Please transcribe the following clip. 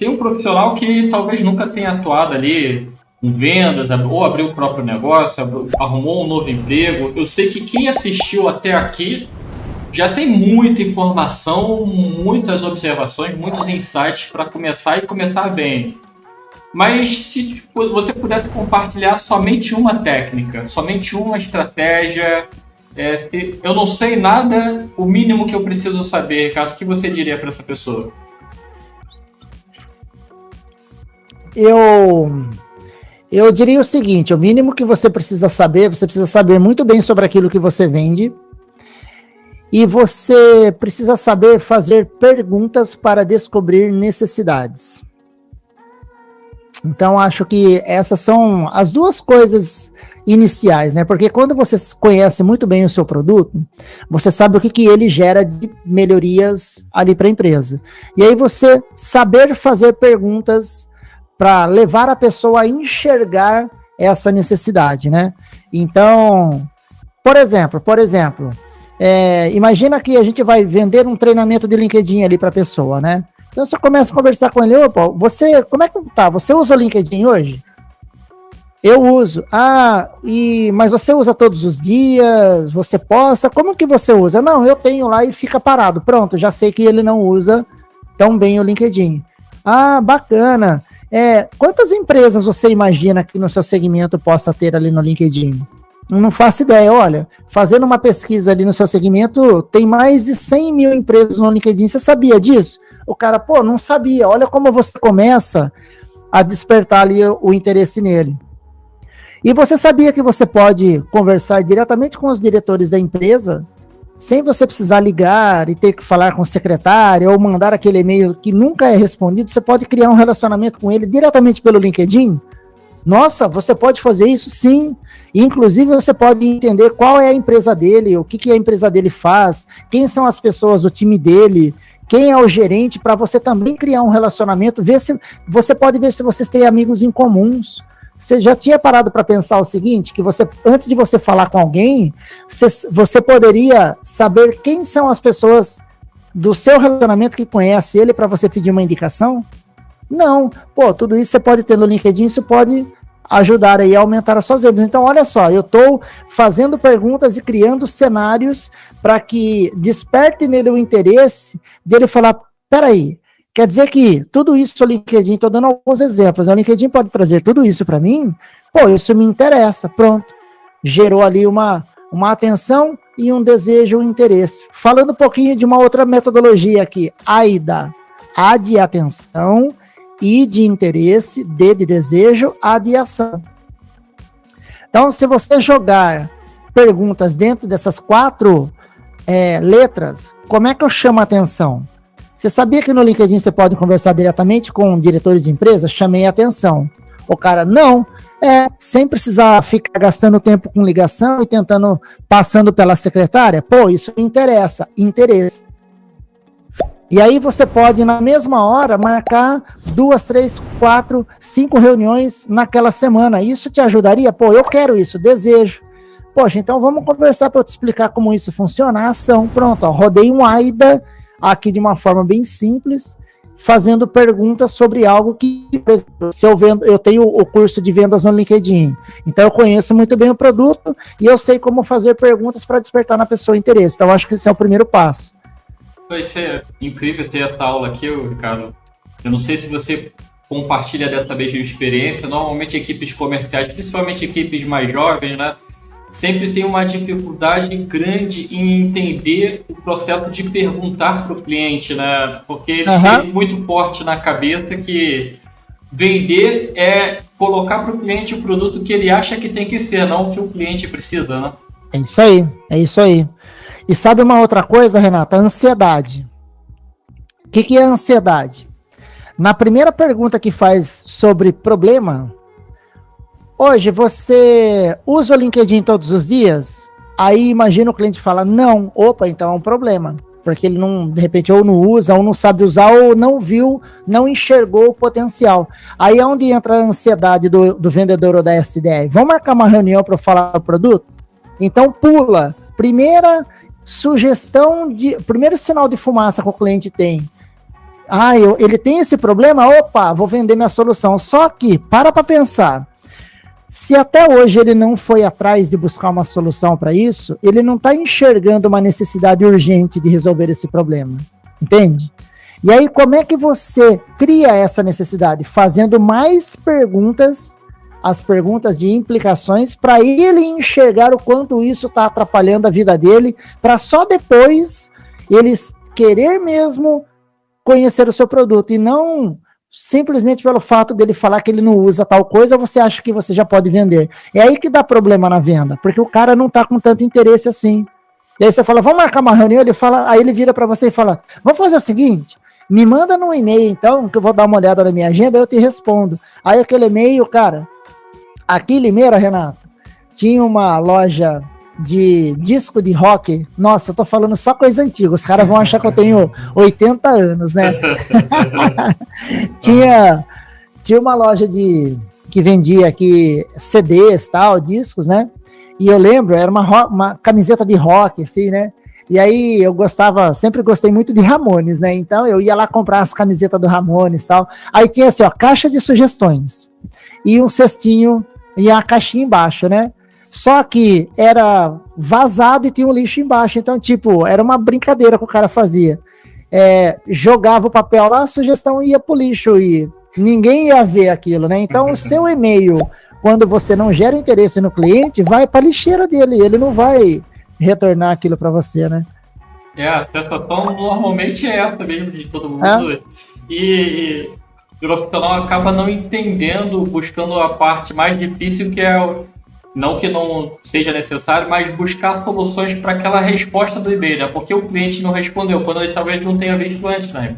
tem um profissional que talvez nunca tenha atuado ali com vendas, ou abriu o próprio negócio, arrumou um novo emprego. Eu sei que quem assistiu até aqui já tem muita informação, muitas observações, muitos insights para começar e começar bem. Mas se você pudesse compartilhar somente uma técnica, somente uma estratégia, se eu não sei nada, o mínimo que eu preciso saber, Ricardo, o que você diria para essa pessoa? Eu diria o seguinte, o mínimo que você precisa saber muito bem sobre aquilo que você vende, e você precisa saber fazer perguntas para descobrir necessidades. Então, acho que essas são as duas coisas iniciais, né? Porque quando você conhece muito bem o seu produto, você sabe o que ele gera de melhorias ali para a empresa. E aí você saber fazer perguntas para levar a pessoa a enxergar essa necessidade, né? Então, por exemplo, imagina que a gente vai vender um treinamento de LinkedIn ali para a pessoa, né? Então você começa a conversar com ele, opa, como é que tá? Você usa o LinkedIn hoje? Eu uso. Mas você usa todos os dias? Você posta? Como que você usa? Não, eu tenho lá e fica parado. Pronto, já sei que ele não usa tão bem o LinkedIn. Bacana. Quantas empresas você imagina que no seu segmento possa ter ali no LinkedIn? Não faço ideia. Olha, fazendo uma pesquisa ali no seu segmento, tem mais de 100 mil empresas no LinkedIn. Você sabia disso? O cara, não sabia. Olha como você começa a despertar ali o interesse nele. E você sabia que você pode conversar diretamente com os diretores da empresa, sem você precisar ligar e ter que falar com o secretário ou mandar aquele e-mail que nunca é respondido? Você pode criar um relacionamento com ele diretamente pelo LinkedIn? Nossa, você pode fazer isso? Sim. Inclusive, você pode entender qual é a empresa dele, o que a empresa dele faz, quem são as pessoas do time dele, quem é o gerente, para você também criar um relacionamento, você pode ver se vocês têm amigos em comuns. Você já tinha parado para pensar o seguinte, que antes de você falar com alguém, você poderia saber quem são as pessoas do seu relacionamento que conhece ele para você pedir uma indicação? Não. Tudo isso você pode ter no LinkedIn, isso pode ajudar aí a aumentar as suas vendas. Então, olha só, eu estou fazendo perguntas e criando cenários para que desperte nele o interesse dele falar, peraí, quer dizer que tudo isso o LinkedIn, estou dando alguns exemplos, o LinkedIn pode trazer tudo isso para mim? Isso me interessa, pronto. Gerou ali uma atenção e um desejo, um interesse. Falando um pouquinho de uma outra metodologia aqui, AIDA, A de atenção, I de interesse, D de desejo, A de ação. Então, se você jogar perguntas dentro dessas 4 letras, como é que eu chamo a atenção? Você sabia que no LinkedIn você pode conversar diretamente com diretores de empresas? Chamei a atenção. O cara, não, sem precisar ficar gastando tempo com ligação e passando pela secretária. Isso me interessa, interesse. E aí você pode, na mesma hora, marcar 2, 3, 4, 5 reuniões naquela semana. Isso te ajudaria? Eu quero isso, desejo. Poxa, então vamos conversar para eu te explicar como isso funciona. A ação, pronto, rodei um AIDA aqui de uma forma bem simples, fazendo perguntas sobre algo que, se eu tenho o curso de vendas no LinkedIn, então eu conheço muito bem o produto e eu sei como fazer perguntas para despertar na pessoa interesse. Então, acho que esse é o primeiro passo. Vai ser incrível ter essa aula aqui, Ricardo. Eu não sei se você compartilha dessa mesma experiência. Normalmente, equipes comerciais, principalmente equipes mais jovens, né, sempre tem uma dificuldade grande em entender o processo de perguntar para o cliente, né? Porque eles têm muito forte na cabeça que vender é colocar para o cliente o produto que ele acha que tem que ser, não o que o cliente precisa, né? É isso aí. E sabe uma outra coisa, Renata? A ansiedade. O que é a ansiedade? Na primeira pergunta que faz sobre problema, hoje você usa o LinkedIn todos os dias? Aí imagina o cliente fala, não, então é um problema. Porque ele não, de repente, ou não usa, ou não sabe usar, ou não viu, não enxergou o potencial. Aí é onde entra a ansiedade do vendedor ou da SDR. Vamos marcar uma reunião para falar do produto? Então pula. Primeiro sinal de fumaça que o cliente tem. Ele tem esse problema, opa, vou vender minha solução. Só que, para pensar, se até hoje ele não foi atrás de buscar uma solução para isso, ele não está enxergando uma necessidade urgente de resolver esse problema, entende? E aí, como é que você cria essa necessidade? Fazendo mais perguntas, as perguntas de implicações, para ele enxergar o quanto isso está atrapalhando a vida dele, para só depois ele querer mesmo conhecer o seu produto, e não simplesmente pelo fato dele falar que ele não usa tal coisa, você acha que você já pode vender. É aí que dá problema na venda, porque o cara não está com tanto interesse assim. E aí você fala, vamos marcar uma reunião, aí ele vira para você e fala, vamos fazer o seguinte, me manda no e-mail então, que eu vou dar uma olhada na minha agenda, eu te respondo. Aí aquele e-mail, cara, aqui em Limeira, Renato, tinha uma loja de disco de rock. Nossa, eu tô falando só coisa antiga, os caras vão achar que eu tenho 80 anos, né? tinha uma loja que vendia aqui CDs, tal, discos, né? E eu lembro, era uma camiseta de rock, assim, né? E aí eu sempre gostei muito de Ramones, né? Então eu ia lá comprar as camisetas do Ramones e tal. Aí tinha assim, ó, caixa de sugestões. E um cestinho, e a caixinha embaixo, né? Só que era vazado e tinha um lixo embaixo. Então, tipo, era uma brincadeira que o cara fazia. Jogava o papel lá, a sugestão ia pro lixo e ninguém ia ver aquilo, né? Então, o seu e-mail, quando você não gera interesse no cliente, vai pra lixeira dele. Ele não vai retornar aquilo para você, né? A sensação normalmente é essa mesmo de todo mundo. E o profissional acaba não entendendo, buscando a parte mais difícil, que é não que não seja necessário, mas buscar soluções para aquela resposta do e-mail, né? Porque o cliente não respondeu, quando ele talvez não tenha visto antes, né?